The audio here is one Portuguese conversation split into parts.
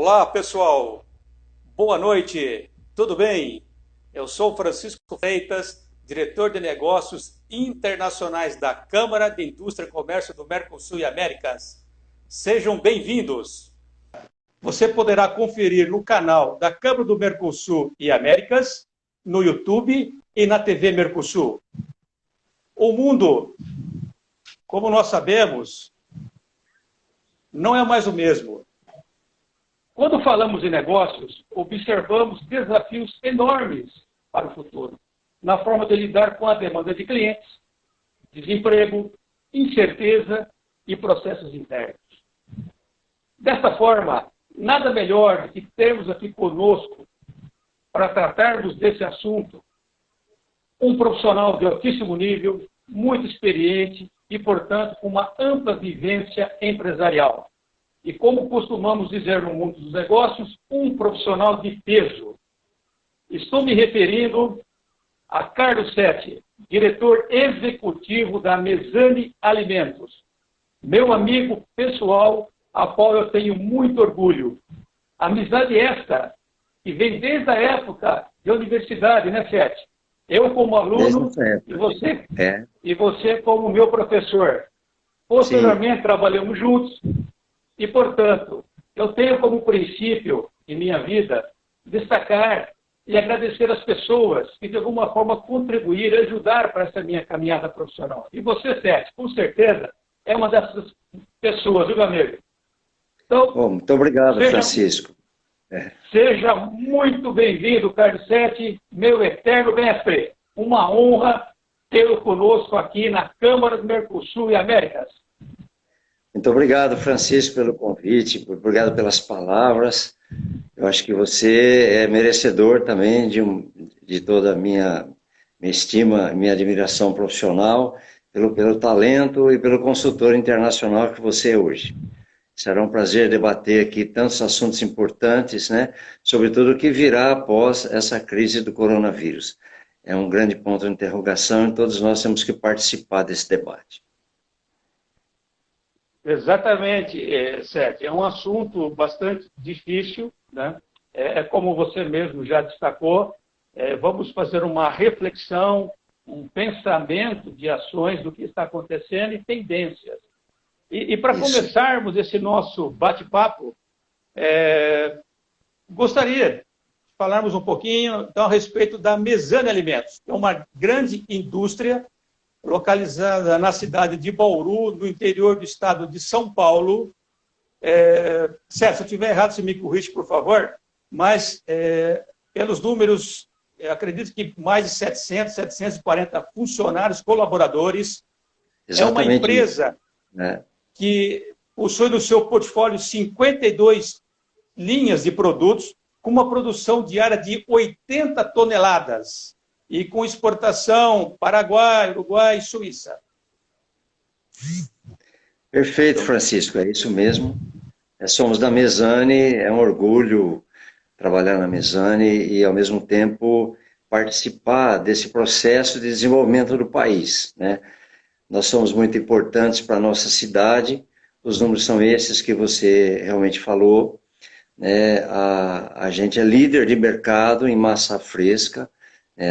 Olá, pessoal. Boa noite. Tudo bem? Eu sou Francisco Freitas, diretor de negócios internacionais da Câmara de Indústria e Comércio do Mercosul e Américas. Sejam bem-vindos. Você poderá conferir no canal da Câmara do Mercosul e Américas, no YouTube e na TV Mercosul. O mundo, como nós sabemos, não é mais o mesmo. Quando falamos em negócios, observamos desafios enormes para o futuro, na forma de lidar com a demanda de clientes, desemprego, incerteza e processos internos. Desta forma, nada melhor do que termos aqui conosco para tratarmos desse assunto um profissional de altíssimo nível, muito experiente e, portanto, com uma ampla vivência empresarial. E como costumamos dizer no mundo dos negócios, um profissional de peso. Estou me referindo a Carlos Setti, diretor executivo da Mesani Alimentos. Meu amigo pessoal, a qual eu tenho muito orgulho. Amizade esta que vem desde a época de universidade, né, Setti? Eu como aluno e você como meu professor. Posteriormente, trabalhamos juntos. E, portanto, eu tenho como princípio em minha vida destacar e agradecer as pessoas que, de alguma forma, contribuíram e ajudaram para essa minha caminhada profissional. E você, Sete, com certeza, é uma dessas pessoas, viu, meu amigo? Então, muito obrigado, Francisco. Seja muito bem-vindo, Carlos Sete, meu eterno mestre. Uma honra tê-lo conosco aqui na Câmara do Mercosul e Américas. Muito obrigado, Francisco, pelo convite, obrigado pelas palavras. Eu acho que você é merecedor também de toda a minha estima, minha admiração profissional, pelo talento e pelo consultor internacional que você é hoje. Será um prazer debater aqui tantos assuntos importantes, né? Sobretudo o que virá após essa crise do coronavírus. É um grande ponto de interrogação e todos nós temos que participar desse debate. Exatamente, Sete. É um assunto bastante difícil, né? Como você mesmo já destacou, vamos fazer uma reflexão, um pensamento de ações do que está acontecendo e tendências. E para começarmos esse nosso bate-papo, gostaria de falarmos um pouquinho então, a respeito da Mesani Alimentos, que é uma grande indústria localizada na cidade de Bauru, no interior do estado de São Paulo. Certo, se eu estiver errado, você me corrige, por favor, mas pelos números, acredito que mais de 700, 740 funcionários, colaboradores. Exatamente. É uma empresa que possui no seu portfólio 52 linhas de produtos, com uma produção diária de 80 toneladas. E com exportação Paraguai, Uruguai e Suíça. Perfeito, Francisco, é isso mesmo. Somos da Mesani, é um orgulho trabalhar na Mesani e, ao mesmo tempo, participar desse processo de desenvolvimento do país, né? Nós somos muito importantes para a nossa cidade, os números são esses que você realmente falou, né? A gente é líder de mercado em massa fresca.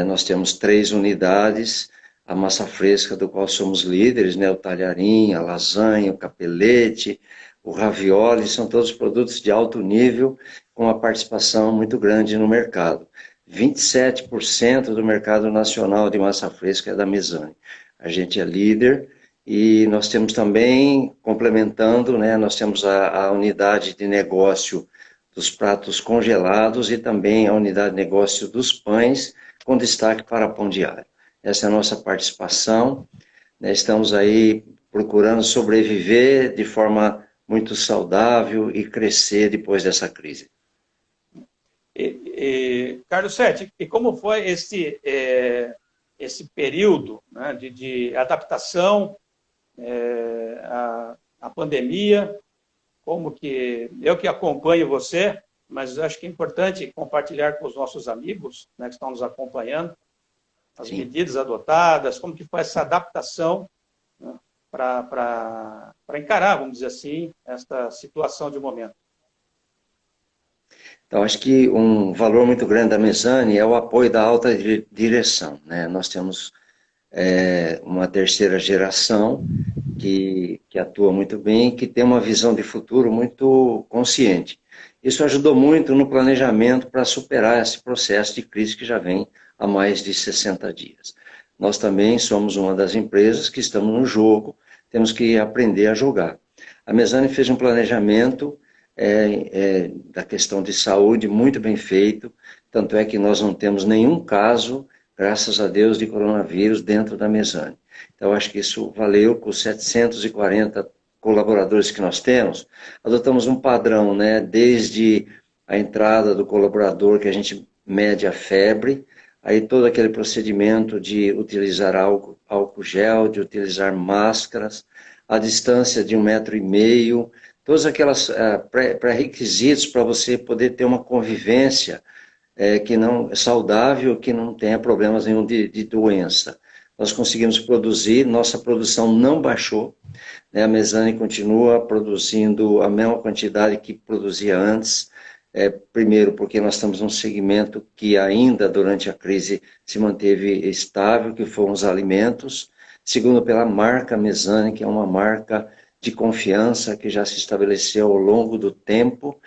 Nós temos 3 unidades, a massa fresca do qual somos líderes, né? O talharim, a lasanha, o capelete, o ravioli, são todos produtos de alto nível, com uma participação muito grande no mercado. 27% do mercado nacional de massa fresca é da Mesani. A gente é líder e nós temos também, complementando, né? Nós temos a unidade de negócio dos pratos congelados e também a unidade de negócio dos pães, com destaque para pão diário. Essa é a nossa participação, né? Estamos aí procurando sobreviver de forma muito saudável e crescer depois dessa crise. Carlos Sete, e como foi esse período, né, de adaptação à pandemia? Como que eu que acompanho você, mas acho que é importante compartilhar com os nossos amigos, né, que estão nos acompanhando, as medidas adotadas, como que foi essa adaptação, né, para encarar, vamos dizer assim, esta situação de momento. Então, acho que um valor muito grande da Mezani é o apoio da alta direção, né? Nós temos uma terceira geração que atua muito bem, que tem uma visão de futuro muito consciente. Isso ajudou muito no planejamento para superar esse processo de crise que já vem há mais de 60 dias. Nós também somos uma das empresas que estamos no jogo, temos que aprender a jogar. A Mezani fez um planejamento da questão de saúde muito bem feito, tanto é que nós não temos nenhum caso, graças a Deus, de coronavírus dentro da Mezani. Então, acho que isso valeu com os 740 colaboradores que nós temos. Adotamos um padrão, né, desde a entrada do colaborador, que a gente mede a febre, aí todo aquele procedimento de utilizar álcool gel, de utilizar máscaras, a distância de 1,5 m, todos aqueles pré-requisitos para você poder ter uma convivência que não saudável, que não tenha problemas nenhum de doença. Nós conseguimos produzir, nossa produção não baixou, né? A Mezani continua produzindo a mesma quantidade que produzia antes, primeiro porque nós estamos num segmento que ainda durante a crise se manteve estável, que foram os alimentos, segundo pela marca Mezani, que é uma marca de confiança que já se estabeleceu ao longo do tempo,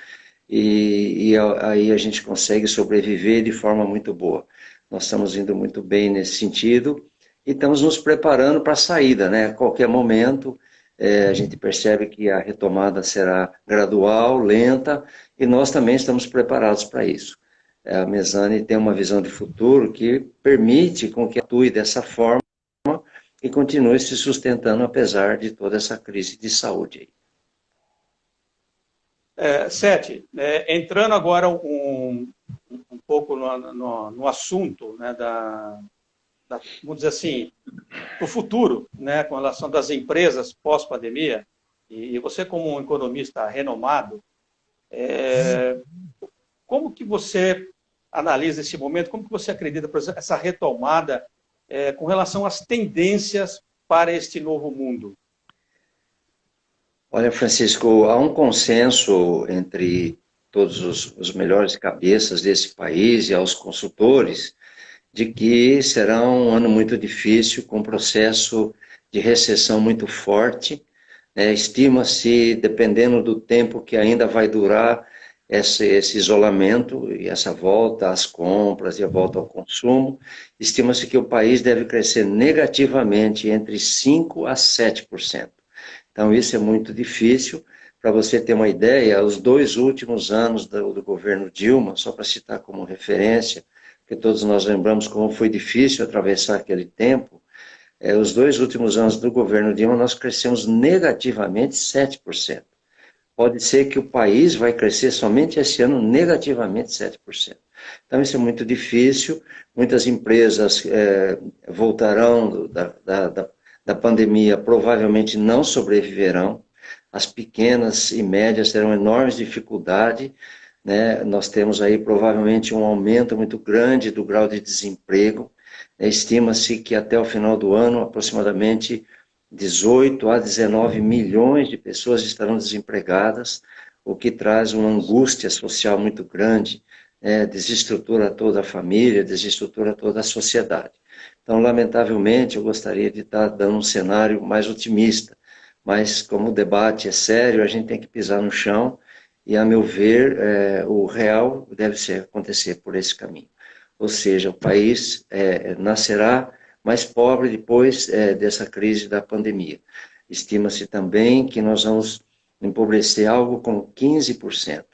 e aí a gente consegue sobreviver de forma muito boa. Nós estamos indo muito bem nesse sentido e estamos nos preparando para a saída, né? A qualquer momento a gente percebe que a retomada será gradual, lenta, e nós também estamos preparados para isso. A Mezani tem uma visão de futuro que permite com que atue dessa forma e continue se sustentando apesar de toda essa crise de saúde. Sete, entrando agora um pouco no assunto, né, vamos dizer assim, do futuro, né, com relação das empresas pós-pandemia, e você como um economista renomado, como que você analisa esse momento, como que você acredita, por exemplo, essa retomada com relação às tendências para este novo mundo? Olha, Francisco, há um consenso entre todos os melhores cabeças desse país e aos consultores de que será um ano muito difícil, com um processo de recessão muito forte. Estima-se, dependendo do tempo que ainda vai durar esse isolamento e essa volta às compras e a volta ao consumo, estima-se que o país deve crescer negativamente entre 5% a 7%. Então, isso é muito difícil. Para você ter uma ideia, os 2 últimos anos do governo Dilma, só para citar como referência, porque todos nós lembramos como foi difícil atravessar aquele tempo, os 2 últimos anos do governo Dilma, nós crescemos negativamente 7%. Pode ser que o país vai crescer somente esse ano negativamente 7%. Então, isso é muito difícil. Muitas empresas voltarão da pandemia, provavelmente não sobreviverão. As pequenas e médias terão enormes dificuldades, né? Nós temos aí provavelmente um aumento muito grande do grau de desemprego. Estima-se que até o final do ano, aproximadamente 18 a 19 milhões de pessoas estarão desempregadas, o que traz uma angústia social muito grande, desestrutura toda a família, desestrutura toda a sociedade. Então, lamentavelmente, eu gostaria de estar dando um cenário mais otimista, mas como o debate é sério, a gente tem que pisar no chão e, a meu ver, o real deve acontecer por esse caminho. Ou seja, o país nascerá mais pobre depois dessa crise da pandemia. Estima-se também que nós vamos empobrecer algo como 15%.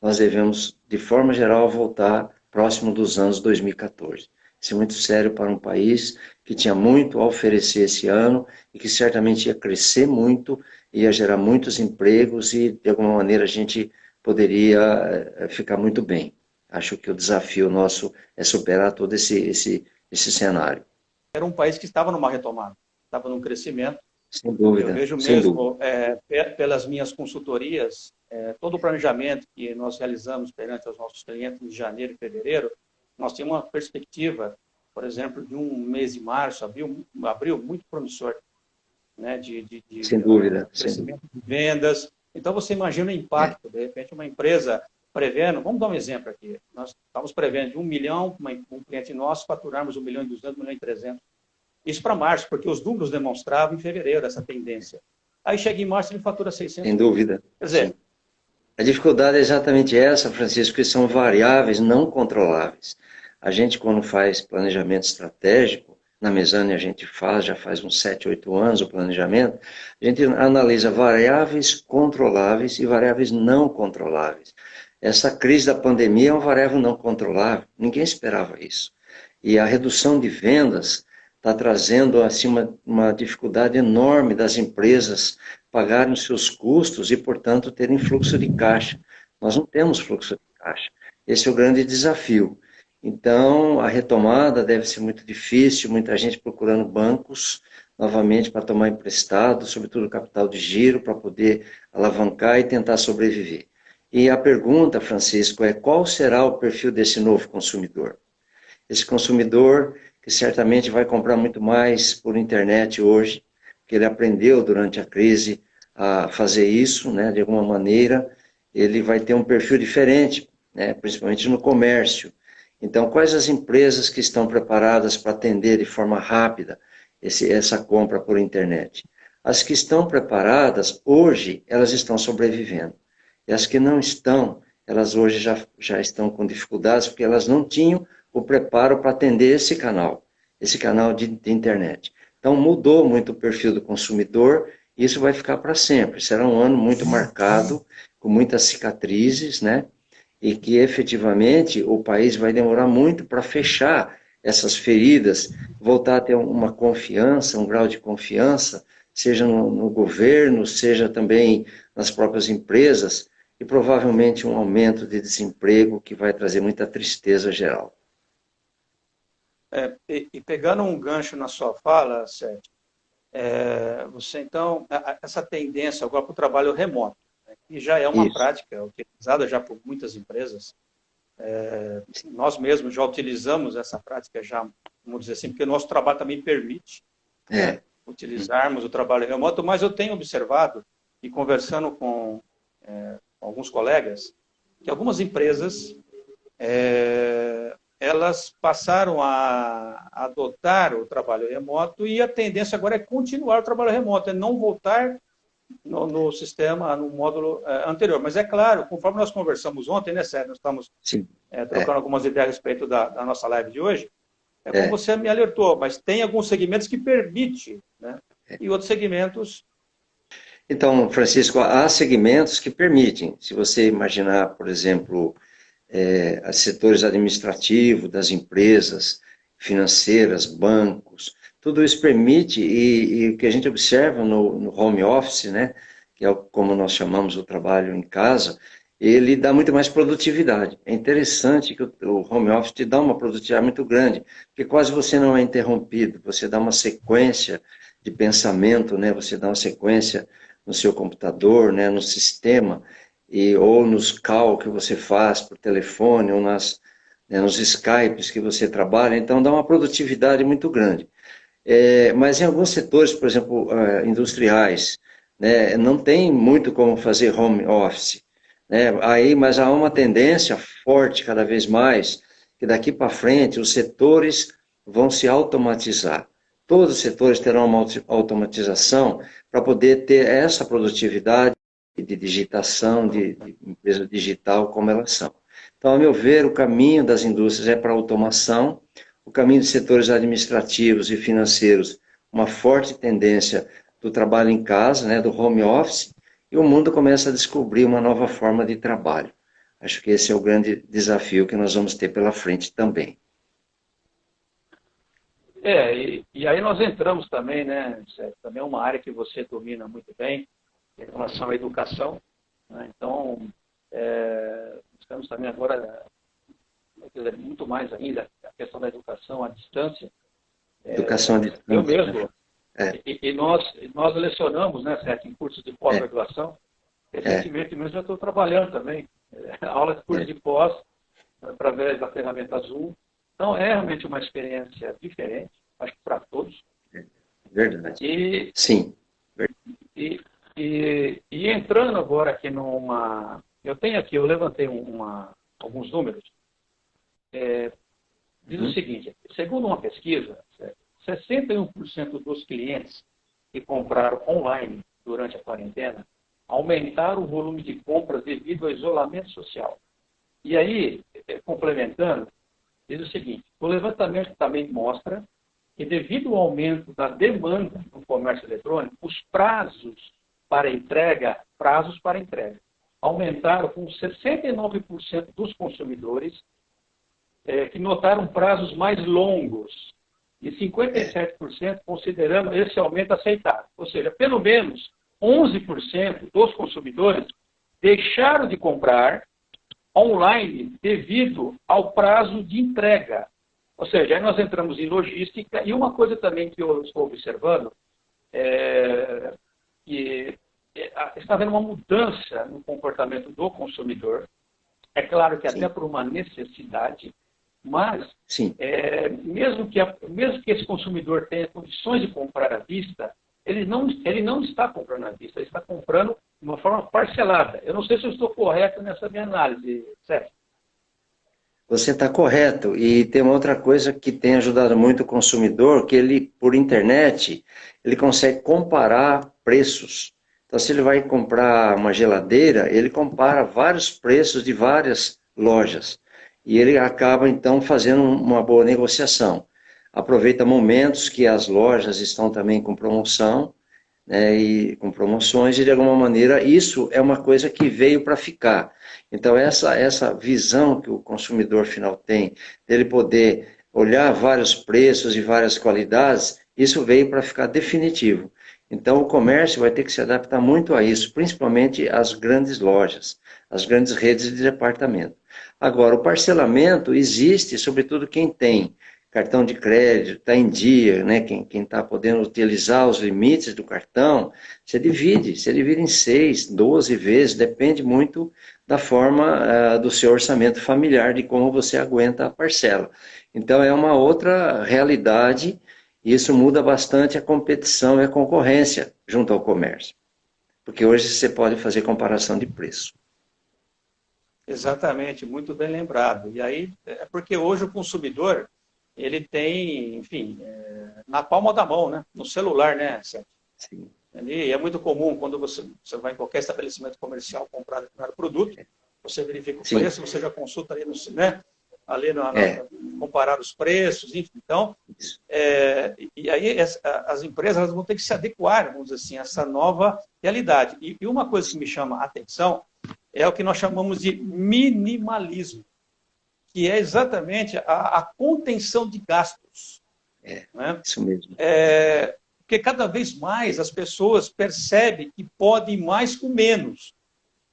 Nós devemos, de forma geral, voltar próximo dos anos 2014. Isso é muito sério para um país que tinha muito a oferecer esse ano e que certamente ia crescer muito, ia gerar muitos empregos e, de alguma maneira, a gente poderia ficar muito bem. Acho que o desafio nosso é superar todo esse cenário. Era um país que estava numa retomada, estava num crescimento. Sem dúvida. Eu vejo mesmo, pelas minhas consultorias, todo o planejamento que nós realizamos perante os nossos clientes em janeiro e fevereiro, nós tínhamos uma perspectiva, por exemplo, de um mês de março, abril muito promissor, né, sem dúvida, crescimento de vendas. Então, você imagina o impacto, de repente, uma empresa prevendo, vamos dar um exemplo aqui, nós estávamos prevendo de 1 milhão, um cliente nosso, faturarmos 1.200.000, 1.300.000. Isso para março, porque os números demonstravam em fevereiro essa tendência. Aí chega em março e ele fatura 600. Sem dúvida. Quer dizer, sim. A dificuldade é exatamente essa, Francisco, que são variáveis não controláveis. A gente, quando faz planejamento estratégico, na Mezane a gente já faz uns 7, 8 anos o planejamento, a gente analisa variáveis controláveis e variáveis não controláveis. Essa crise da pandemia é uma variável não controlável, ninguém esperava isso. E a redução de vendas está trazendo assim, uma dificuldade enorme das empresas pagarem os seus custos e, portanto, terem fluxo de caixa. Nós não temos fluxo de caixa. Esse é o grande desafio. Então, a retomada deve ser muito difícil, muita gente procurando bancos novamente para tomar emprestado, sobretudo capital de giro, para poder alavancar e tentar sobreviver. E a pergunta, Francisco, é qual será o perfil desse novo consumidor? Esse consumidor que certamente vai comprar muito mais por internet hoje, porque ele aprendeu durante a crise a fazer isso, né, de alguma maneira, ele vai ter um perfil diferente, né, principalmente no comércio. Então, quais as empresas que estão preparadas para atender de forma rápida essa compra por internet? As que estão preparadas, hoje, elas estão sobrevivendo. E as que não estão, elas hoje já estão com dificuldades, porque elas não tinham o preparo para atender esse canal de internet. Então, mudou muito o perfil do consumidor, e isso vai ficar para sempre. Será um ano muito marcado, com muitas cicatrizes, né? E que efetivamente o país vai demorar muito para fechar essas feridas, voltar a ter uma confiança, um grau de confiança, seja no governo, seja também nas próprias empresas, e provavelmente um aumento de desemprego que vai trazer muita tristeza geral. E pegando um gancho na sua fala, Sérgio, você então, essa tendência agora para o trabalho remoto, né, que já é uma Isso. prática utilizada já por muitas empresas, nós mesmos já utilizamos essa prática já, vamos dizer assim, porque o nosso trabalho também permite né, utilizarmos o trabalho remoto, mas eu tenho observado e conversando com alguns colegas, que algumas empresas elas passaram a adotar o trabalho remoto e a tendência agora é continuar o trabalho remoto, é não voltar no sistema, no módulo anterior. Mas é claro, conforme nós conversamos ontem, né, Sérgio? Nós estamos trocando algumas ideias a respeito da nossa live de hoje. Como você me alertou, mas tem alguns segmentos que permitem, né? E outros segmentos... Então, Francisco, há segmentos que permitem. Se você imaginar, por exemplo, setores administrativos das empresas, financeiras, bancos, tudo isso permite, e o que a gente observa no home office, né, que é como nós chamamos o trabalho em casa, ele dá muito mais produtividade. É interessante que o home office te dá uma produtividade muito grande, porque quase você não é interrompido, você dá uma sequência de pensamento, né, você dá uma sequência no seu computador, né, no sistema, ou nos call que você faz por telefone, ou nos Skypes que você trabalha, então dá uma produtividade muito grande. Mas em alguns setores, por exemplo, industriais, né, não tem muito como fazer home office, né, mas há uma tendência forte cada vez mais, que daqui para frente os setores vão se automatizar. Todos os setores terão uma automatização para poder ter essa produtividade de digitação, de empresa digital como elas são. Então, a meu ver, o caminho das indústrias é para a automação, o caminho dos setores administrativos e financeiros, uma forte tendência do trabalho em casa, né, do home office, e o mundo começa a descobrir uma nova forma de trabalho. Acho que esse é o grande desafio que nós vamos ter pela frente também. E aí nós entramos também, né, Sérgio, também é uma área que você domina muito bem, em relação à educação, né? Então, estamos também agora, muito mais ainda, a questão da educação à distância. Educação à distância. Eu mesmo, e nós lecionamos, né, Sérgio, em cursos de pós-graduação. Recentemente mesmo já estou trabalhando também, aula de curso de pós, através da ferramenta Zoom. Então, é realmente uma experiência diferente, acho que para todos. Verdade. Sim. E entrando agora aqui numa Eu tenho aqui, eu levantei alguns números. Diz o seguinte, segundo uma pesquisa, 61% dos clientes que compraram online durante a quarentena aumentaram o volume de compras devido ao isolamento social. E aí, complementando, diz o seguinte, o levantamento também mostra que devido ao aumento da demanda no comércio eletrônico, os prazos para entrega aumentaram com 69% dos consumidores que notaram prazos mais longos e 57% considerando esse aumento aceitável. Ou seja, pelo menos 11% dos consumidores deixaram de comprar online devido ao prazo de entrega. Ou seja, aí nós entramos em logística e uma coisa também que eu estou observando que está havendo uma mudança no comportamento do consumidor. É claro que até por uma necessidade, mas mesmo que esse consumidor tenha condições de comprar à vista, ele não está comprando à vista, ele está comprando de uma forma parcelada. Eu não sei se eu estou correto nessa minha análise, Sérgio. Você está correto. E tem uma outra coisa que tem ajudado muito o consumidor, que ele, por internet, ele consegue comparar preços. Então, se ele vai comprar uma geladeira, ele compara vários preços de várias lojas. E ele acaba, então, fazendo uma boa negociação. Aproveita momentos que as lojas estão também com promoção, né, e com promoções, e de alguma maneira isso é uma coisa que veio para ficar. Então, essa visão que o consumidor final tem, dele poder olhar vários preços e várias qualidades, isso veio para ficar definitivo. Então, o comércio vai ter que se adaptar muito a isso, principalmente as grandes lojas, as grandes redes de departamento. Agora, o parcelamento existe, sobretudo quem tem cartão de crédito, está em dia, né? Quem está podendo utilizar os limites do cartão, você divide em 6, 12 vezes, depende muito da forma do seu orçamento familiar, de como você aguenta a parcela. Então, é uma outra realidade. E isso muda bastante a competição e a concorrência junto ao comércio. Porque hoje você pode fazer comparação de preço. Exatamente, muito bem lembrado. E aí, é porque hoje o consumidor, ele tem, enfim, na palma da mão, né? No celular, né, Sérgio? Sim. E é muito comum, quando você vai em qualquer estabelecimento comercial comprar determinado produto, você verifica o preço, você já consulta ali, comparar os preços, enfim. Então, e aí as empresas elas vão ter que se adequar, vamos dizer assim, a essa nova realidade. E uma coisa que me chama a atenção é o que nós chamamos de minimalismo, que é exatamente a contenção de gastos. Né? Isso mesmo. Porque cada vez mais as pessoas percebem que podem mais com menos.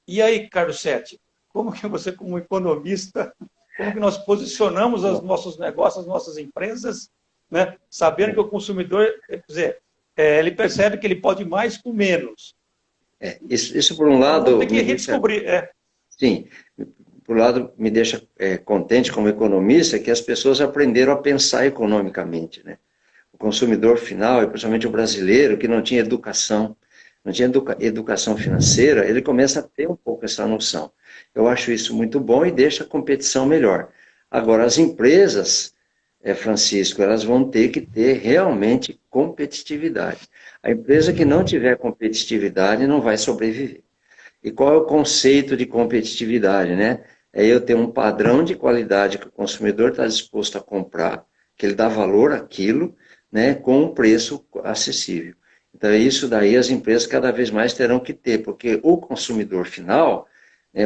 E aí, Carlos Setti, como que você, como economista, como que nós posicionamos os nossos negócios, as nossas empresas, né? Sabendo que o consumidor, quer dizer, ele percebe que ele pode mais com menos. Isso por um lado... Tem que redescobrir. Sim, por um lado me deixa contente como economista que as pessoas aprenderam a pensar economicamente, né? O consumidor final, e principalmente o brasileiro, que não tinha educação, não tinha educação financeira, ele começa a ter um pouco essa noção. Eu acho isso muito bom e deixa a competição melhor. Agora, as empresas, Francisco, elas vão ter que ter realmente competitividade. A empresa que não tiver competitividade não vai sobreviver. E qual é o conceito de competitividade, né? É eu ter um padrão de qualidade que o consumidor está disposto a comprar, que ele dá valor àquilo, né, com um preço acessível. Então, isso daí as empresas cada vez mais terão que ter, porque o consumidor final,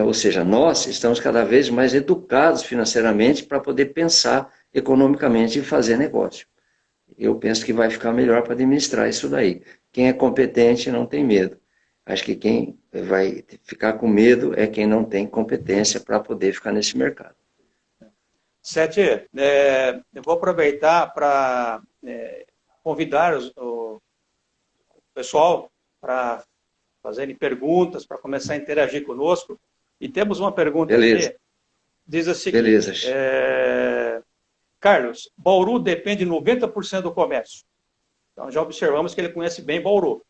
ou seja, nós estamos cada vez mais educados financeiramente para poder pensar economicamente e fazer negócio. Eu penso que vai ficar melhor para administrar isso daí. Quem é competente não tem medo. Acho que quem vai ficar com medo é quem não tem competência para poder ficar nesse mercado. Sete, eu vou aproveitar para convidar o pessoal para fazerem perguntas, para começar a interagir conosco. E temos uma pergunta aqui. Diz o seguinte. Beleza. Carlos, Bauru depende 90% do comércio. Então, já observamos que ele conhece bem Bauru.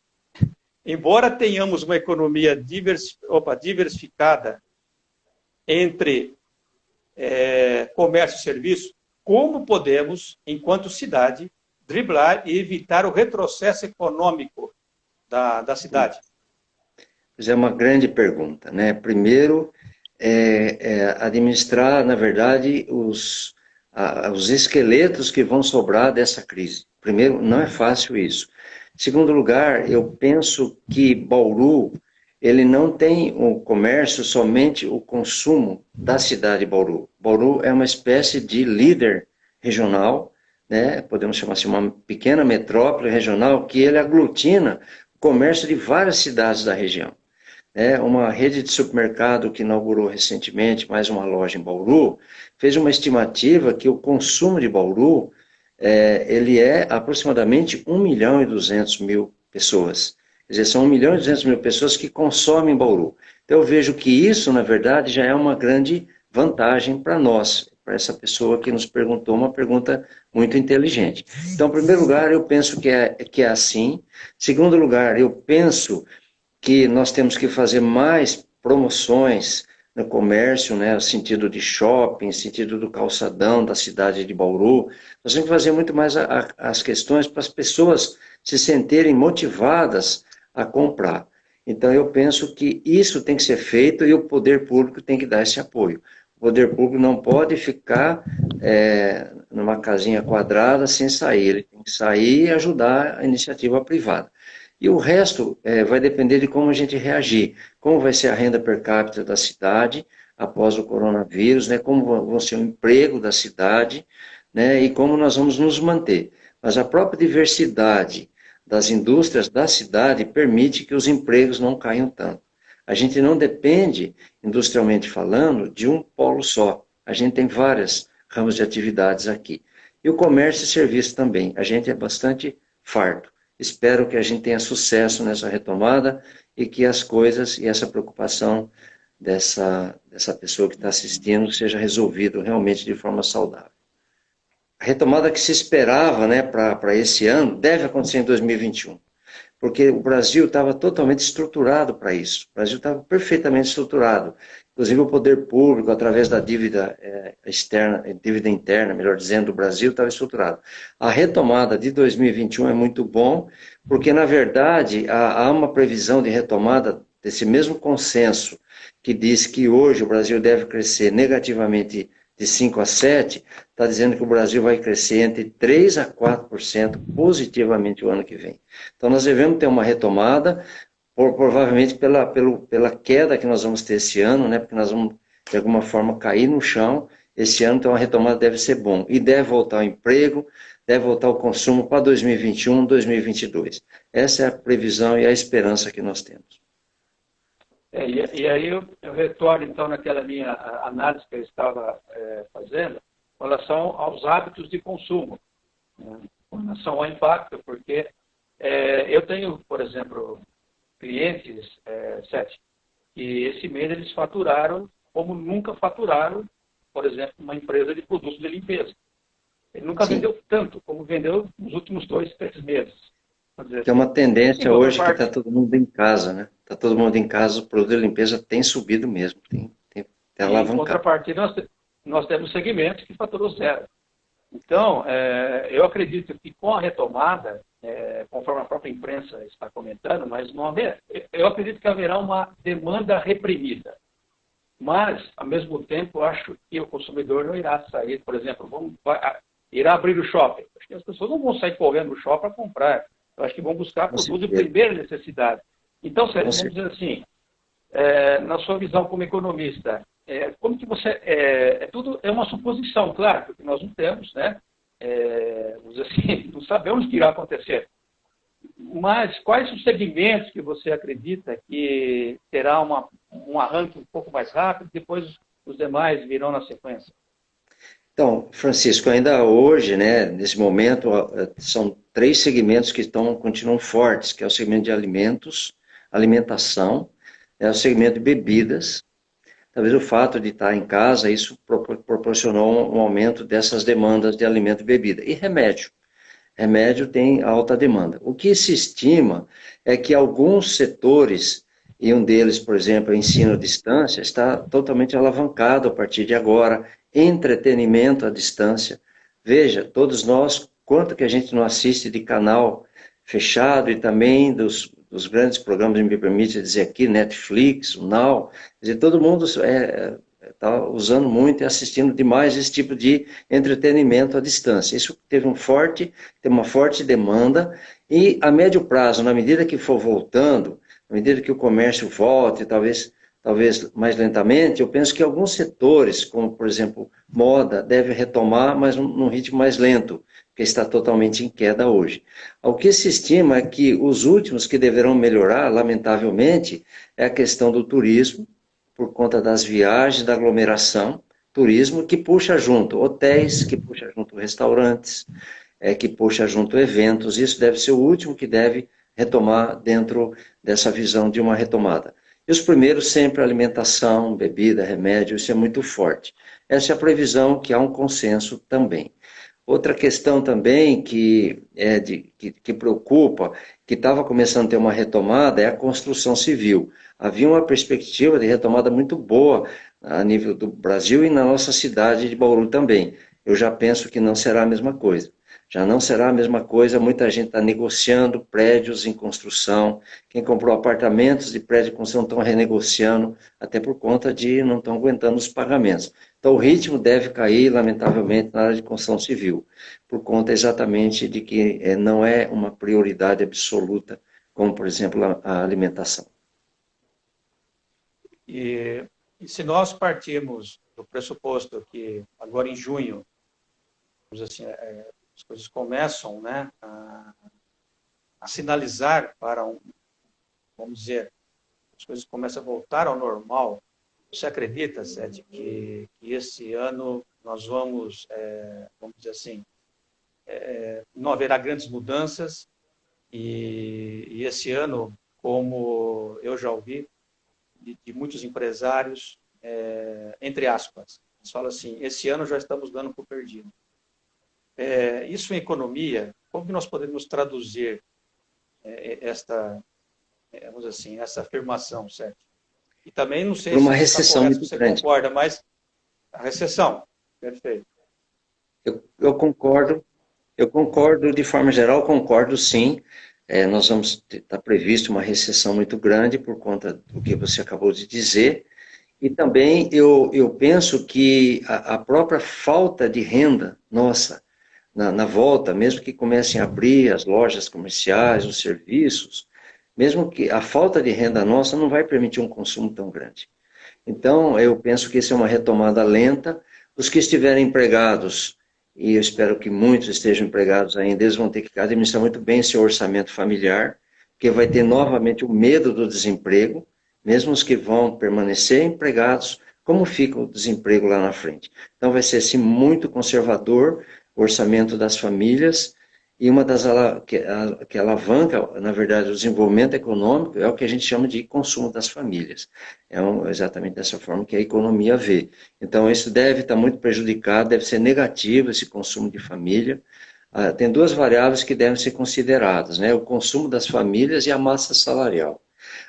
Embora tenhamos uma economia diversificada entre comércio e serviço, como podemos, enquanto cidade, driblar e evitar o retrocesso econômico da cidade? Pois é uma grande pergunta, né? Primeiro, administrar, na verdade, os esqueletos que vão sobrar dessa crise. Primeiro, não é fácil isso. Segundo lugar, eu penso que Bauru, ele não tem o comércio, somente o consumo da cidade de Bauru. Bauru é uma espécie de líder regional, né? Podemos chamar assim, uma pequena metrópole regional, que ele aglutina o comércio de várias cidades da região. Uma rede de supermercado que inaugurou recentemente mais uma loja em Bauru, fez uma estimativa que o consumo de Bauru, ele é aproximadamente 1.200.000 pessoas. Quer dizer, são 1.200.000 pessoas que consomem Bauru. Então eu vejo que isso, na verdade, já é uma grande vantagem para nós, para essa pessoa que nos perguntou uma pergunta muito inteligente. Então, em primeiro lugar, eu penso que é assim. Em segundo lugar, eu penso que nós temos que fazer mais promoções no comércio, né, no sentido de shopping, no sentido do calçadão da cidade de Bauru. Nós temos que fazer muito mais as questões para as pessoas se sentirem motivadas a comprar. Então, eu penso que isso tem que ser feito e o poder público tem que dar esse apoio. O poder público não pode ficar numa casinha quadrada sem sair. Ele tem que sair e ajudar a iniciativa privada. E o resto vai depender de como a gente reagir, como vai ser a renda per capita da cidade após o coronavírus, né, como vai ser o emprego da cidade, né, e como nós vamos nos manter. Mas a própria diversidade das indústrias da cidade permite que os empregos não caiam tanto. A gente não depende, industrialmente falando, de um polo só. A gente tem várias ramos de atividades aqui. E o comércio e serviço também. A gente é bastante farto. Espero que a gente tenha sucesso nessa retomada e que as coisas e essa preocupação dessa pessoa que está assistindo seja resolvido realmente de forma saudável. A retomada que se esperava, né, para esse ano deve acontecer em 2021, porque o Brasil estava totalmente estruturado para isso. O Brasil estava perfeitamente estruturado. Inclusive o poder público, através da dívida externa, dívida interna, melhor dizendo, do Brasil, estava estruturado. A retomada de 2021 é muito bom, porque, na verdade, há uma previsão de retomada desse mesmo consenso que diz que hoje o Brasil deve crescer negativamente de 5 a 7, está dizendo que o Brasil vai crescer entre 3 a 4% positivamente o ano que vem. Então, nós devemos ter uma retomada, provavelmente pela queda que nós vamos ter esse ano, né, porque nós vamos, de alguma forma, cair no chão esse ano, então a retomada deve ser bom. E deve voltar o emprego, deve voltar o consumo para 2021, 2022. Essa é a previsão e a esperança que nós temos. E aí eu retorno, então, naquela minha análise que eu estava fazendo, com relação aos hábitos de consumo, né, com relação ao impacto, porque eu tenho, por exemplo, clientes, Sete, que esse mês eles faturaram como nunca faturaram, por exemplo, uma empresa de produtos de limpeza. Ele nunca vendeu tanto como vendeu nos últimos 2, 3 meses. Tem uma tendência hoje que está todo mundo em casa, né? Está todo mundo em casa, o produto de limpeza tem subido mesmo, tem alavancado. Em contrapartida, nós temos segmentos que faturou 0. Então, eu acredito que com a retomada, conforme a própria imprensa está comentando, mas eu acredito que haverá uma demanda reprimida. Mas, ao mesmo tempo, acho que o consumidor não irá sair, por exemplo, irá abrir o shopping. Acho que as pessoas não vão sair correndo no shopping para comprar. Eu acho que vão buscar produtos de primeira necessidade. Então, Sérgio, vamos dizer assim, na sua visão como economista, como que você... tudo é uma suposição, claro, porque nós não temos, né? Vamos dizer assim, não sabemos o que irá acontecer. Mas quais os segmentos que você acredita que terá um arranque um pouco mais rápido, depois os demais virão na sequência? Então, Francisco, ainda hoje, né, nesse momento, são 3 segmentos que continuam fortes, que é o segmento de alimentos, alimentação, o segmento de bebidas. Talvez o fato de estar em casa, isso proporcionou um aumento dessas demandas de alimento e bebida. E remédio. Remédio tem alta demanda. O que se estima é que alguns setores e um deles, por exemplo, é ensino à distância, está totalmente alavancado a partir de agora, entretenimento à distância. Veja, todos nós, quanto que a gente não assiste de canal fechado e também dos grandes programas, me permite dizer aqui, Netflix, o Now, quer dizer, todo mundo está usando muito e assistindo demais esse tipo de entretenimento à distância. Isso teve uma forte demanda e a médio prazo, na medida que for voltando, à medida que o comércio volte, talvez mais lentamente, eu penso que alguns setores, como, por exemplo, moda, deve retomar, mas num ritmo mais lento, porque está totalmente em queda hoje. O que se estima é que os últimos que deverão melhorar, lamentavelmente, é a questão do turismo, por conta das viagens, da aglomeração, turismo que puxa junto hotéis, que puxa junto restaurantes, que puxa junto eventos. Isso deve ser o último que deve retomar dentro dessa visão de uma retomada. E os primeiros sempre alimentação, bebida, remédio, isso é muito forte. Essa é a previsão que há um consenso também. Outra questão também que preocupa, que estava começando a ter uma retomada, é a construção civil. Havia uma perspectiva de retomada muito boa a nível do Brasil e na nossa cidade de Bauru também. Eu já penso que não será a mesma coisa. Já não será a mesma coisa, muita gente está negociando prédios em construção, quem comprou apartamentos de prédio de construção estão renegociando, até por conta de não estão aguentando os pagamentos. Então o ritmo deve cair, lamentavelmente, na área de construção civil, por conta exatamente de que não é uma prioridade absoluta, como, por exemplo, a alimentação. E se nós partirmos do pressuposto que agora em junho, assim, as coisas começam, né, a sinalizar para vamos dizer, as coisas começam a voltar ao normal, você acredita, Sete, que esse ano nós vamos dizer assim, não haverá grandes mudanças e esse ano, como eu já ouvi de muitos empresários, entre aspas, eles falam assim, esse ano já estamos dando por perdido. Isso em economia, como que nós podemos traduzir vamos dizer assim, essa afirmação, certo? E também não sei Por uma se recessão correto, muito se você grande. concorda, mas a recessão, perfeito. Eu concordo de forma geral, concordo sim. Nós vamos estar previsto uma recessão muito grande por conta do que você acabou de dizer. E também eu penso que a própria falta de renda nossa, na volta, mesmo que comecem a abrir as lojas comerciais, os serviços, mesmo que a falta de renda nossa não vai permitir um consumo tão grande. Então, eu penso que isso é uma retomada lenta. Os que estiverem empregados, e eu espero que muitos estejam empregados ainda, eles vão ter que administrar muito bem seu orçamento familiar, porque vai ter novamente o medo do desemprego, mesmo os que vão permanecer empregados, como fica o desemprego lá na frente. Então, vai ser assim, muito conservador o orçamento das famílias, e uma das que alavanca, na verdade, o desenvolvimento econômico é o que a gente chama de consumo das famílias. Exatamente dessa forma que a economia vê. Então, isso deve estar muito prejudicado, deve ser negativo esse consumo de família. Tem duas variáveis que devem ser consideradas, né? O consumo das famílias e a massa salarial.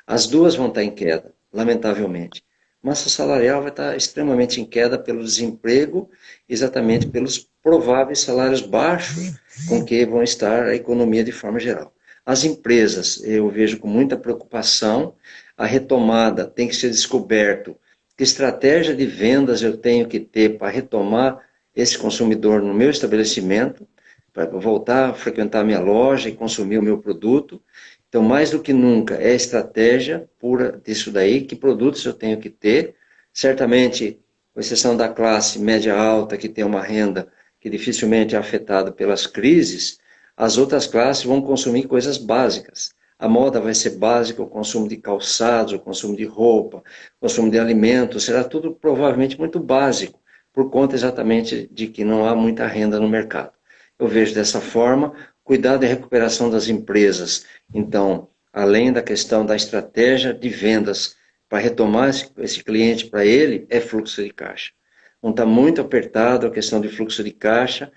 As duas vão estar em queda, lamentavelmente. Massa salarial vai estar extremamente em queda pelo desemprego, exatamente pelos prováveis salários baixos com que vão estar a economia de forma geral. As empresas, eu vejo com muita preocupação, a retomada tem que ser descoberto que estratégia de vendas eu tenho que ter para retomar esse consumidor no meu estabelecimento, para voltar a frequentar a minha loja e consumir o meu produto. Então, mais do que nunca, é estratégia pura disso daí, que produtos eu tenho que ter. Certamente, com exceção da classe média alta, que tem uma renda que dificilmente é afetada pelas crises, as outras classes vão consumir coisas básicas. A moda vai ser básica, o consumo de calçados, o consumo de roupa, o consumo de alimentos, será tudo provavelmente muito básico, por conta exatamente de que não há muita renda no mercado. Eu vejo dessa forma, cuidado e recuperação das empresas. Então, além da questão da estratégia de vendas, para retomar esse cliente para ele, é fluxo de caixa. Não está muito apertado a questão de fluxo de caixa,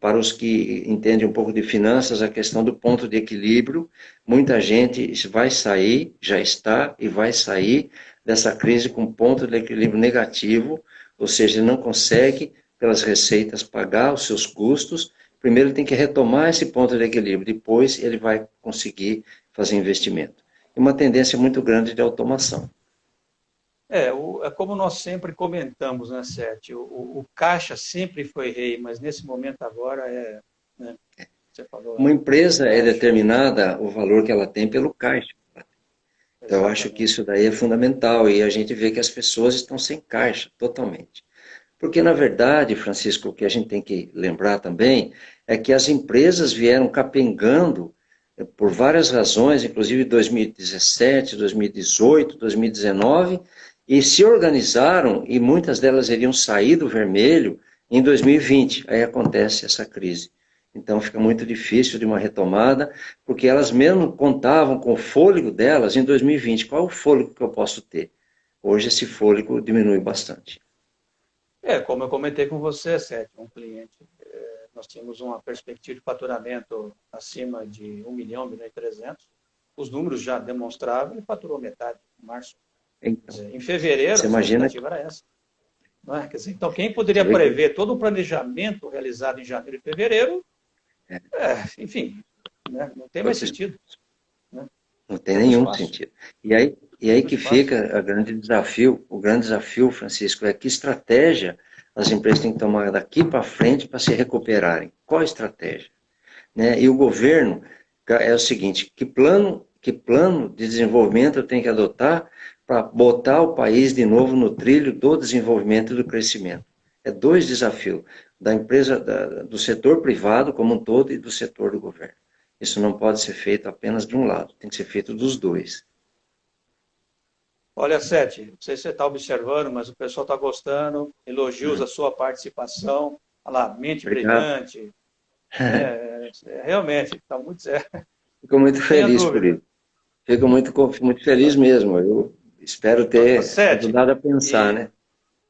para os que entendem um pouco de finanças, a questão do ponto de equilíbrio. Muita gente vai sair, já está e vai sair dessa crise com ponto de equilíbrio negativo, ou seja, não consegue, pelas receitas, pagar os seus custos. Primeiro ele tem que retomar esse ponto de equilíbrio, depois ele vai conseguir fazer investimento. E uma tendência muito grande de automação. É como nós sempre comentamos, né, Sete? O caixa sempre foi rei, mas nesse momento agora né, você falou, Uma empresa é caixa. determinada o valor que ela tem pelo caixa. Então, eu acho que Exatamente. isso daí é fundamental e a gente vê que as pessoas estão sem caixa, totalmente. Porque, na verdade, Francisco, o que a gente tem que lembrar também é que as empresas vieram capengando por várias razões, inclusive 2017, 2018, 2019, e se organizaram e muitas delas iriam sair do vermelho em 2020. Aí acontece essa crise. Então fica muito difícil de uma retomada, porque elas mesmo contavam com o fôlego delas em 2020. Qual é o fôlego que eu posso ter? Hoje esse fôlego diminui bastante. Como eu comentei com você, Sete, um cliente, nós tínhamos uma perspectiva de faturamento acima de 1 milhão, 1 milhão e 300. Os números já demonstravam, ele faturou metade em março. Então, Em fevereiro, você a imagina expectativa era essa. Não é? Quer dizer, então, quem poderia que prever todo o planejamento realizado em janeiro e fevereiro, enfim, né? Não tem foi mais sentido. Né? Não tem Perdeu nenhum espaço. sentido. E aí Perdeu que espaço. fica o grande desafio, Francisco, é que estratégia as empresas têm que tomar daqui para frente para se recuperarem. Qual a estratégia? Né? E o governo é o seguinte, que plano de desenvolvimento eu tenho que adotar para botar o país de novo no trilho do desenvolvimento e do crescimento? É dois desafios, da empresa, do setor privado como um todo e do setor do governo. Isso não pode ser feito apenas de um lado, tem que ser feito dos dois. Olha, Sete, não sei se você está observando, mas o pessoal está gostando, elogios a sua participação. Olha lá, mente Obrigado. brilhante. Realmente, está muito certo. Fico muito Não tenha feliz por dúvida. isso. Fico muito feliz mesmo. Eu espero ter Sete, ajudado a pensar, e né?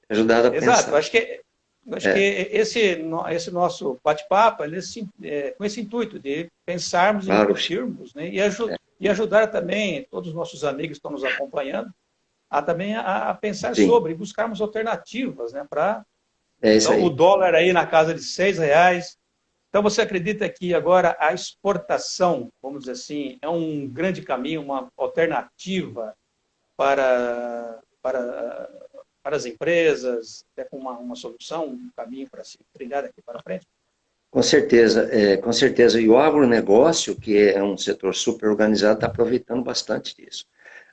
Ajudado a exato, pensar. acho que É, esse nosso bate-papo com esse intuito de pensarmos e claro. refletirmos, né, e ajudar também todos os nossos amigos que estão nos acompanhando também a pensar Sim, sobre e buscarmos alternativas, né, para é isso então, o aí. dólar aí na casa de R$ 6. Então, você acredita que agora a exportação, vamos dizer assim, é um grande caminho, uma alternativa para as empresas, até com uma solução, um caminho para se trilhar daqui para frente? Com certeza, com certeza. E o agronegócio, que é um setor super organizado, está aproveitando bastante disso.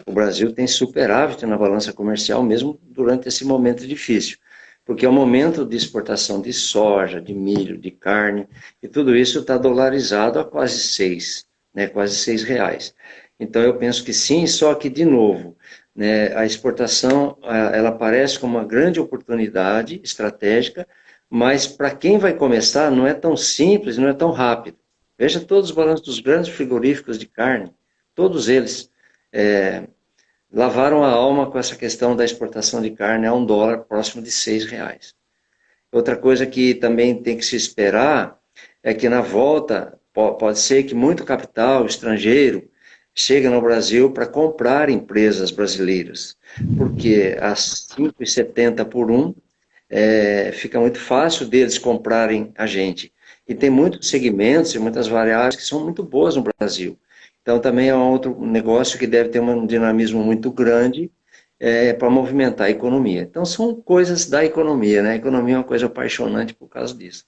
O Brasil tem superávit na balança comercial, mesmo durante esse momento difícil, porque é o momento de exportação de soja, de milho, de carne, e tudo isso está dolarizado a quase 6, né, quase R$ 6. Então eu penso que sim, só que, de novo, né, a exportação ela aparece como uma grande oportunidade estratégica, mas para quem vai começar não é tão simples, não é tão rápido. Veja todos os balanços dos grandes frigoríficos de carne, todos eles é, lavaram a alma com essa questão da exportação de carne a $1, próximo de R$ 6. Outra coisa que também tem que se esperar é que na volta pode ser que muito capital estrangeiro chegue no Brasil para comprar empresas brasileiras, porque a 5,70 por um fica muito fácil deles comprarem a gente. E tem muitos segmentos e muitas variáveis que são muito boas no Brasil. Então, também é um outro negócio que deve ter um dinamismo muito grande para movimentar a economia. Então, são coisas da economia, né? A economia é uma coisa apaixonante por causa disso.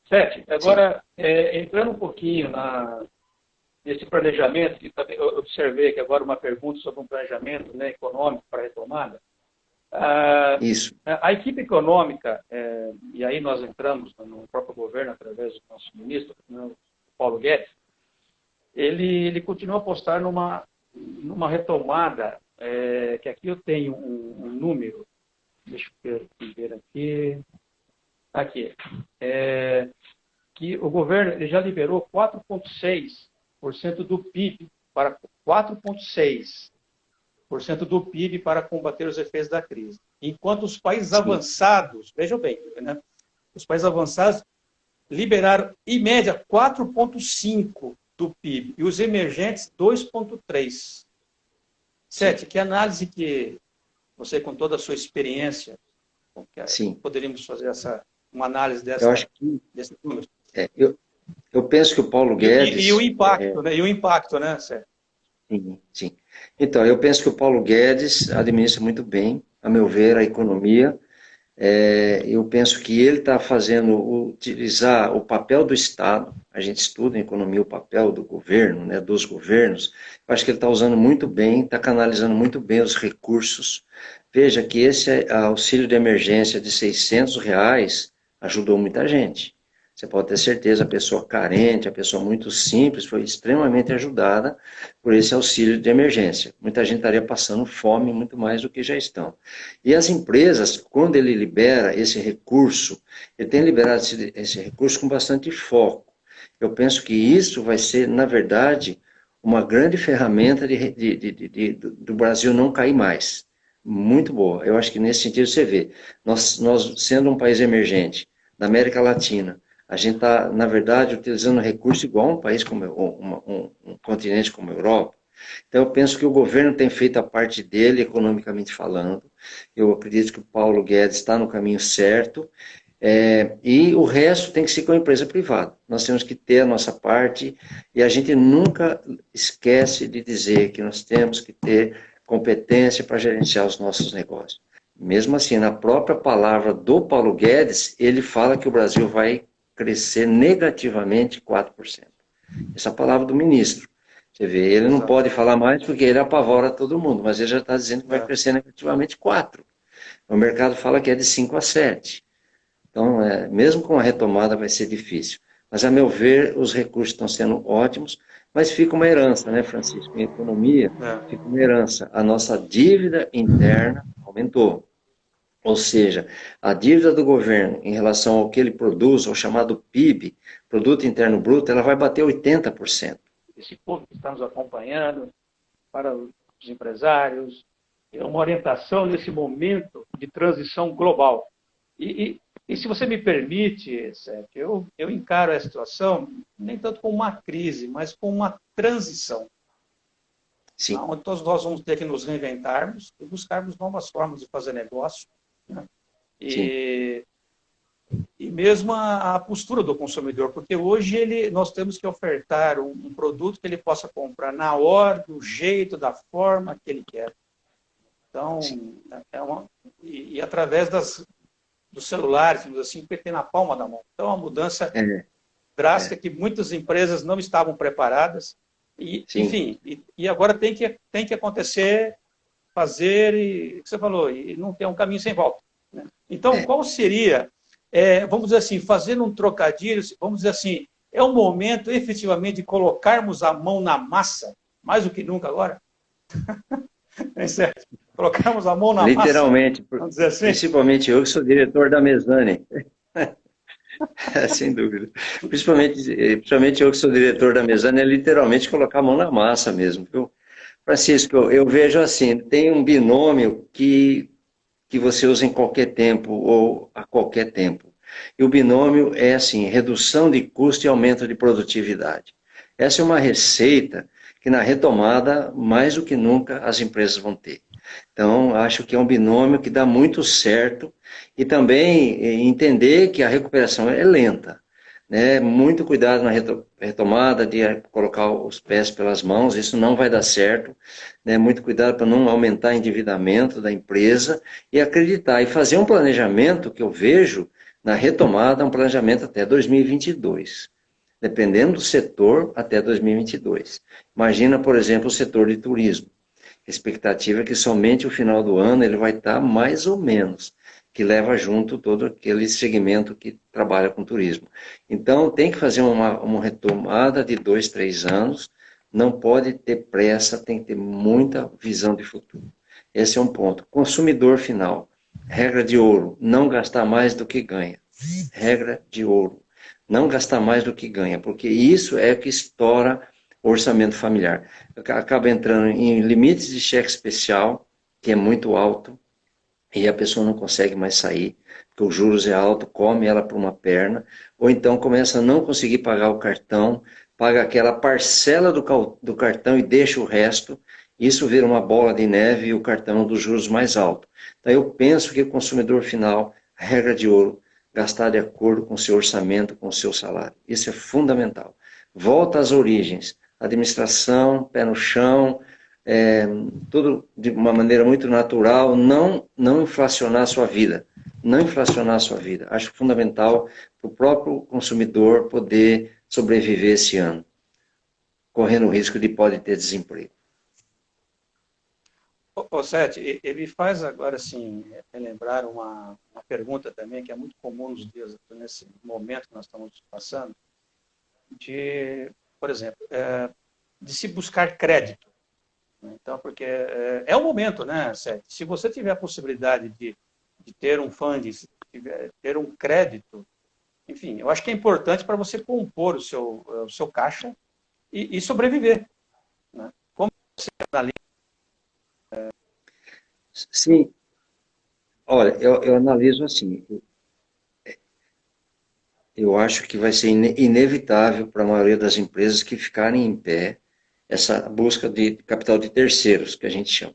Sete, Sim, agora, entrando um pouquinho nesse planejamento, que eu observei que agora uma pergunta sobre um planejamento, né, econômico para a retomada. isso. A equipe econômica, e aí nós entramos no próprio governo através do nosso ministro, né, Paulo Guedes, ele continua a apostar numa retomada, que aqui eu tenho um número, deixa eu ver aqui, que o governo ele já liberou 4,6% do PIB para 4,6% do PIB para combater os efeitos da crise. Enquanto os países Sim, avançados, vejam bem, né? Os países avançados liberaram, em média, 4,5% do PIB, e os emergentes, 2,3%. Sete, que análise que você, com toda a sua experiência, Sim. poderíamos fazer uma análise Eu acho que desse número? eu penso que o Paulo Guedes... E o impacto, né? E o impacto, né, Sérgio? Sim, sim. Então, eu penso que o Paulo Guedes administra muito bem, a meu ver, a economia. Eu penso que ele está fazendo utilizar o papel do Estado. A gente estuda em economia o papel do governo, né, dos governos. Eu acho que ele está usando muito bem, está canalizando muito bem os recursos. Veja que esse auxílio de emergência de R$ 600 ajudou muita gente. Você pode ter certeza, a pessoa carente, a pessoa muito simples, foi extremamente ajudada por esse auxílio de emergência. Muita gente estaria passando fome muito mais do que já estão. E as empresas, quando ele libera esse recurso, ele tem liberado esse recurso com bastante foco. Eu penso que isso vai ser, na verdade, uma grande ferramenta do Brasil não cair mais. Muito boa. Eu acho que nesse sentido você vê. Nós sendo um país emergente, da América Latina, a gente está, na verdade, utilizando recursos igual a um país como um continente como a Europa. Então, eu penso que o governo tem feito a parte dele, economicamente falando. Eu acredito que o Paulo Guedes está no caminho certo. E o resto tem que ser com a empresa privada. Nós temos que ter a nossa parte e a gente nunca esquece de dizer que nós temos que ter competência para gerenciar os nossos negócios. Mesmo assim, na própria palavra do Paulo Guedes, ele fala que o Brasil vai crescer negativamente 4%. Essa é a palavra do ministro. Você vê, ele não pode falar mais porque ele apavora todo mundo, mas ele já está dizendo que vai crescer negativamente 4%. O mercado fala que é de 5 a 7%. Então, mesmo com a retomada vai ser difícil. Mas, a meu ver, os recursos estão sendo ótimos, mas fica uma herança, né, Francisco? Em economia, fica uma herança. A nossa dívida interna aumentou. Ou seja, a dívida do governo em relação ao que ele produz, o chamado PIB, Produto Interno Bruto, ela vai bater 80%. Esse povo que está nos acompanhando, para os empresários, é uma orientação nesse momento de transição global. E se você me permite, Sérgio, eu encaro a situação nem tanto como uma crise, mas como uma transição. Sim. Onde todos nós vamos ter que nos reinventarmos e buscarmos novas formas de fazer negócio. Né? E mesmo a postura do consumidor, porque hoje nós temos que ofertar um produto que ele possa comprar na hora, do jeito, da forma que ele quer. Então, através dos celulares, assim, que tem na palma da mão. Então, é uma mudança drástica que muitas empresas não estavam preparadas. Enfim, e agora tem que acontecer, fazer, e o que você falou, e não tem um caminho sem volta. Né? Então, qual seria, vamos dizer assim, fazendo um trocadilho, vamos dizer assim, é o momento efetivamente de colocarmos a mão na massa, mais do que nunca agora? É certo? Colocarmos a mão na literalmente, massa, vamos dizer assim? Principalmente eu que sou diretor da Mesane. Sem dúvida. Principalmente eu que sou diretor da Mesane, é literalmente colocar a mão na massa mesmo. Francisco, eu vejo assim, tem um binômio que você usa em qualquer tempo ou a qualquer tempo. E o binômio é assim, redução de custo e aumento de produtividade. Essa é uma receita que na retomada, mais do que nunca, as empresas vão ter. Então, acho que é um binômio que dá muito certo e também entender que a recuperação é lenta. Né? Muito cuidado na retomada de colocar os pés pelas mãos, isso não vai dar certo. Né? Muito cuidado para não aumentar o endividamento da empresa e acreditar e fazer um planejamento que eu vejo na retomada, um planejamento até 2022. Dependendo do setor, até 2022. Imagina, por exemplo, o setor de turismo. A expectativa é que somente o final do ano ele vai estar mais ou menos, que leva junto todo aquele segmento que trabalha com turismo. Então, tem que fazer uma retomada de 2, 3 anos, não pode ter pressa, tem que ter muita visão de futuro. Esse é um ponto. Consumidor final, regra de ouro, não gastar mais do que ganha. Regra de ouro, não gastar mais do que ganha, porque isso é o que estoura o orçamento familiar. Acaba entrando em limites de cheque especial, que é muito alto, e a pessoa não consegue mais sair, porque os juros é alto, come ela por uma perna, ou então começa a não conseguir pagar o cartão, paga aquela parcela do cartão e deixa o resto, isso vira uma bola de neve e o cartão é um dos juros mais altos. Então eu penso que o consumidor final, regra de ouro, gastar de acordo com o seu orçamento, com o seu salário. Isso é fundamental. Volta às origens, administração, pé no chão, tudo de uma maneira muito natural, não inflacionar a sua vida. Não inflacionar a sua vida. Acho fundamental para o próprio consumidor poder sobreviver esse ano, correndo o risco de pode ter desemprego. Ô Sete, ele faz agora, assim, relembrar uma pergunta também que é muito comum nos dias, nesse momento que nós estamos passando, de, por exemplo, de se buscar crédito. Então, porque é o momento, né, Sete? Se você tiver a possibilidade de ter um funding, ter um crédito, enfim, eu acho que é importante para você compor o seu caixa e sobreviver. Né? Como você analisa? Sim, olha, eu analiso assim, eu acho que vai ser inevitável para a maioria das empresas que ficarem em pé essa busca de capital de terceiros, que a gente chama.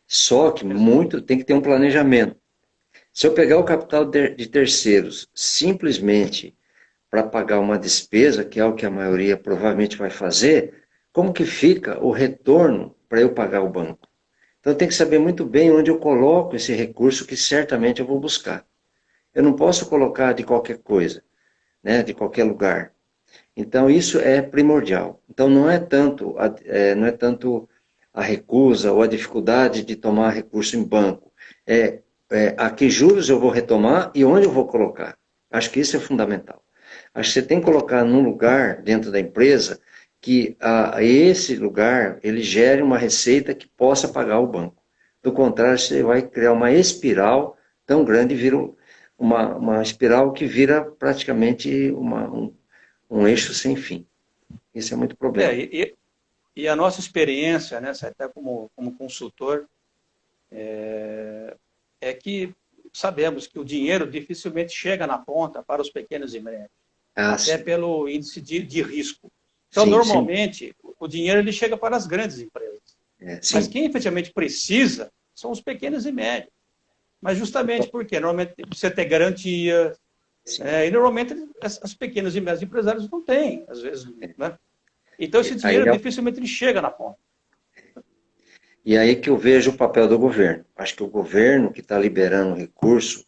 Só que muito tem que ter um planejamento. Se eu pegar o capital de terceiros simplesmente para pagar uma despesa, que é o que a maioria provavelmente vai fazer, como que fica o retorno para eu pagar o banco? Então, eu tenho que saber muito bem onde eu coloco esse recurso que certamente eu vou buscar. Eu não posso colocar de qualquer coisa, né, de qualquer lugar. Então, isso é primordial. Então, não é tanto a recusa ou a dificuldade de tomar recurso em banco. A que juros eu vou retomar e onde eu vou colocar. Acho que isso é fundamental. Acho que você tem que colocar num lugar dentro da empresa que esse lugar ele gere uma receita que possa pagar o banco. Do contrário, você vai criar uma espiral tão grande, vira uma espiral que vira praticamente um eixo sem fim. Isso é muito problema. E a nossa experiência, né, até como consultor, é que sabemos que o dinheiro dificilmente chega na ponta para os pequenos e médios, até sim, pelo índice de risco. Então, sim, normalmente, sim, o dinheiro ele chega para as grandes empresas. Mas quem efetivamente precisa são os pequenos e médios. Mas justamente porque normalmente você tem garantia, e normalmente as pequenas e médias empresários não têm, às vezes. Né? Então, esse dinheiro dificilmente ele chega na ponta. E aí que eu vejo o papel do governo. Acho que o governo que está liberando o recurso,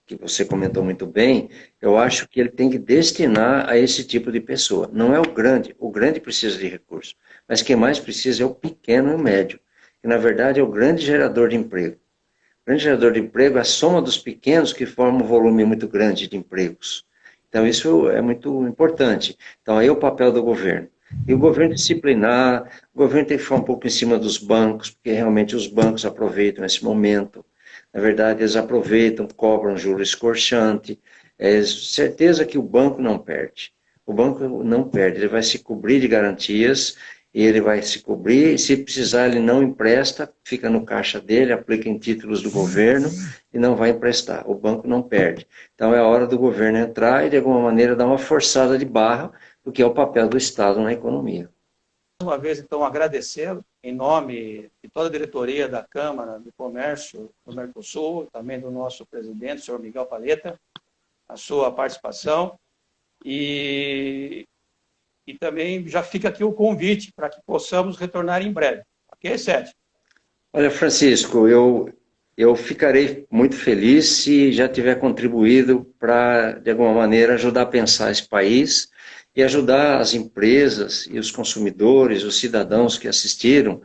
que você comentou muito bem, eu acho que ele tem que destinar a esse tipo de pessoa. Não é o grande precisa de recurso, mas quem mais precisa é o pequeno e o médio, que na verdade é o grande gerador de emprego. O grande gerador de emprego é a soma dos pequenos que forma um volume muito grande de empregos. Então isso é muito importante. Então aí é o papel do governo. E o governo disciplinar, o governo tem que ficar um pouco em cima dos bancos, porque realmente os bancos aproveitam esse momento. Na verdade, eles aproveitam, cobram juros escorchante. É certeza que o banco não perde. O banco não perde, ele vai se cobrir de garantias, e ele vai se cobrir, e se precisar ele não empresta, fica no caixa dele, aplica em títulos do governo e não vai emprestar. O banco não perde. Então é a hora do governo entrar e de alguma maneira dar uma forçada de barra, porque é o papel do Estado na economia. Mais uma vez, então, agradecê-lo em nome de toda a diretoria da Câmara do Comércio do Mercosul, também do nosso presidente, o senhor Miguel Paleta, a sua participação e também já fica aqui o convite para que possamos retornar em breve. Ok, Sete? Olha, Francisco, eu ficarei muito feliz se já tiver contribuído para, de alguma maneira, ajudar a pensar esse país e ajudar as empresas e os consumidores, os cidadãos que assistiram,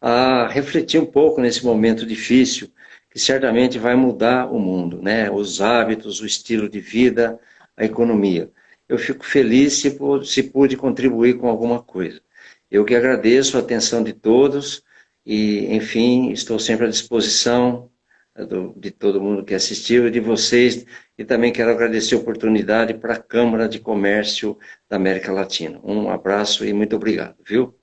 a refletir um pouco nesse momento difícil, que certamente vai mudar o mundo, né? Os hábitos, o estilo de vida, a economia. Eu fico feliz se pude contribuir com alguma coisa. Eu que agradeço a atenção de todos e, enfim, estou sempre à disposição de todo mundo que assistiu e de vocês, e também quero agradecer a oportunidade para a Câmara de Comércio da América Latina. Um abraço e muito obrigado, viu?